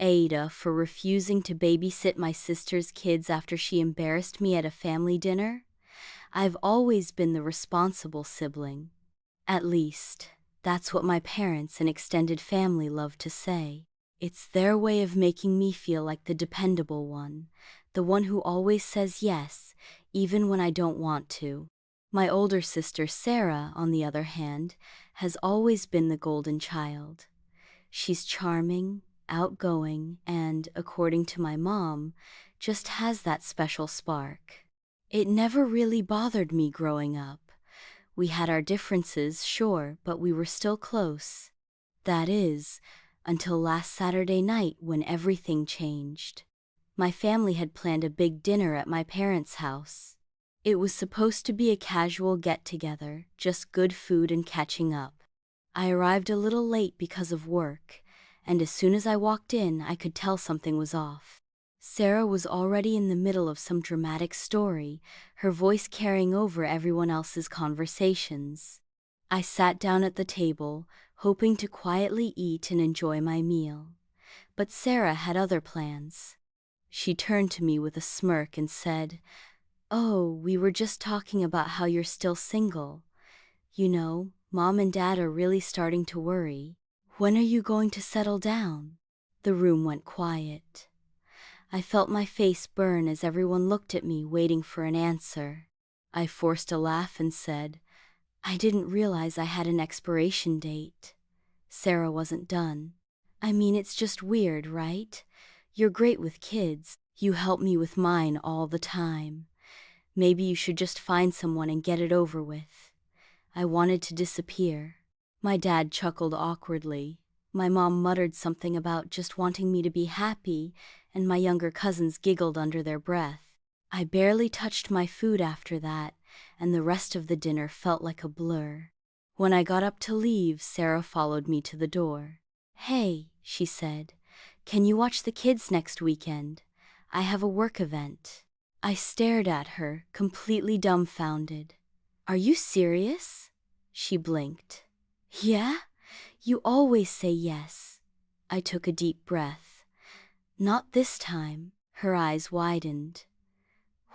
AITA for refusing to babysit my sister's kids after she embarrassed me at a family dinner? I've always been the responsible sibling. At least, that's what my parents and extended family love to say. It's their way of making me feel like the dependable one, the one who always says yes, even when I don't want to. My older sister Sarah, on the other hand, has always been the golden child. She's charming, outgoing, and, according to my mom, just has that special spark. It never really bothered me growing up. We had our differences, sure, but we were still close. That is, until last Saturday night when everything changed. My family had planned a big dinner at my parents' house. It was supposed to be a casual get-together, just good food and catching up. I arrived a little late because of work, and as soon as I walked in, I could tell something was off. Sarah was already in the middle of some dramatic story, her voice carrying over everyone else's conversations. I sat down at the table, hoping to quietly eat and enjoy my meal. But Sarah had other plans. She turned to me with a smirk and said, "Oh, we were just talking about how you're still single. You know, Mom and Dad are really starting to worry. When are you going to settle down?" The room went quiet. I felt my face burn as everyone looked at me, waiting for an answer. I forced a laugh and said, "I didn't realize I had an expiration date." Sarah wasn't done. "I mean, it's just weird, right? You're great with kids. You help me with mine all the time. Maybe you should just find someone and get it over with." I wanted to disappear. My dad chuckled awkwardly. My mom muttered something about just wanting me to be happy, and my younger cousins giggled under their breath. I barely touched my food after that, and the rest of the dinner felt like a blur. When I got up to leave, Sarah followed me to the door. "Hey," she said, "can you watch the kids next weekend? I have a work event." I stared at her, completely dumbfounded. "Are you serious?" She blinked. "Yeah? You always say yes." I took a deep breath. "Not this time." Her eyes widened.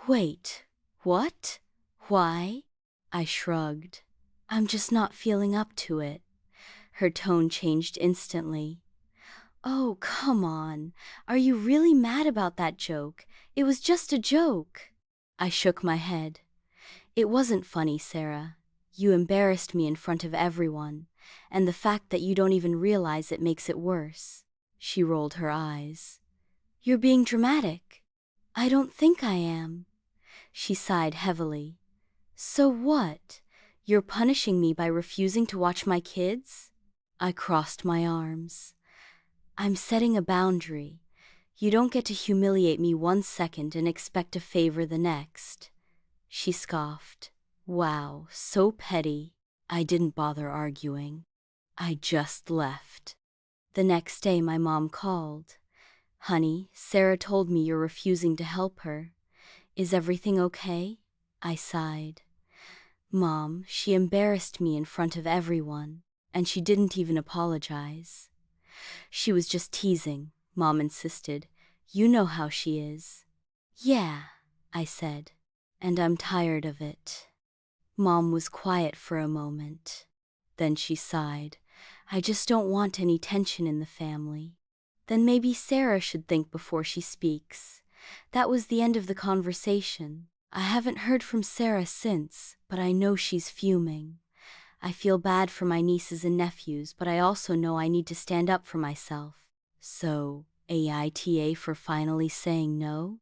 "Wait, what? Why?" I shrugged. "I'm just not feeling up to it." Her tone changed instantly. "Oh, come on. Are you really mad about that joke? It was just a joke." I shook my head. "It wasn't funny, Sarah. You embarrassed me in front of everyone, and the fact that you don't even realize it makes it worse." She rolled her eyes. "You're being dramatic." "I don't think I am." She sighed heavily. "So what? You're punishing me by refusing to watch my kids?" I crossed my arms. "I'm setting a boundary. You don't get to humiliate me 1 second and expect a favor the next." She scoffed. "Wow, so petty." I didn't bother arguing. I just left. The next day my mom called. "Honey, Sarah told me you're refusing to help her. Is everything okay?" I sighed. "Mom, she embarrassed me in front of everyone, and she didn't even apologize." "She was just teasing," Mom insisted. "You know how she is." "Yeah," I said, "and I'm tired of it." Mom was quiet for a moment. Then she sighed. "I just don't want any tension in the family." "Then maybe Sarah should think before she speaks." That was the end of the conversation. I haven't heard from Sarah since, but I know she's fuming. I feel bad for my nieces and nephews, but I also know I need to stand up for myself. So, AITA for finally saying no?